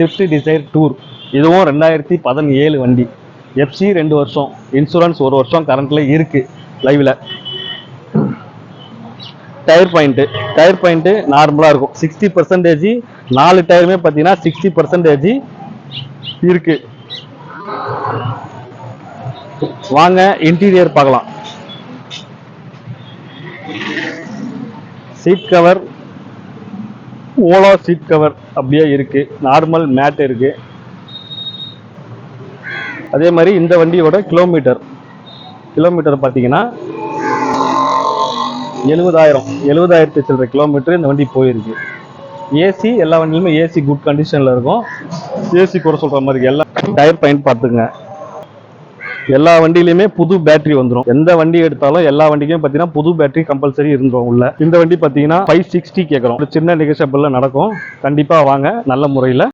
Swift desire tour இதுவும் 2017 வண்டி. FC 2 வருஷம், இன்சூரன்ஸ் 1 வருஷம் கரண்ட்ல இருக்கு லைவ்ல. டயர் பாயிண்ட் நார்மலா இருக்கும். 60% 4 டயருமே பார்த்தீங்கன்னா 60% இருக்கு. வாங்க இன்டீரியர் பார்க்கலாம். Seat cover Ola seat cover அப்படியே இருக்கு. நார்மல் மேட் இருக்கு. அதே மாதிரி இந்த வண்டியோட கிலோமீட்டர் பார்த்தீங்கன்னா 70,000 சில்லற கிலோமீட்டர் இந்த வண்டி போயிருக்கு. ஏசி எல்லா வண்டியிலுமே ஏசி குட் கண்டிஷன்ல இருக்கும். ஏசி கூட சொல்ற மாதிரி எல்லா டயர் பாயிண்ட் பார்த்துங்க. எல்லா வண்டியிலுமே புது பேட்டரி வந்துடும். எந்த வண்டி எடுத்தாலும் எல்லா வண்டிக்கும் பார்த்தீங்கன்னா புது பேட்டரி கம்பல்சரி இருந்துரும் உள்ள. இந்த வண்டி பார்த்தீங்கன்னா 560 கேட்குறோம். ஒரு சின்ன நெகோஷியபிள்ல நடக்கும். கண்டிப்பா வாங்க நல்ல முறையில்.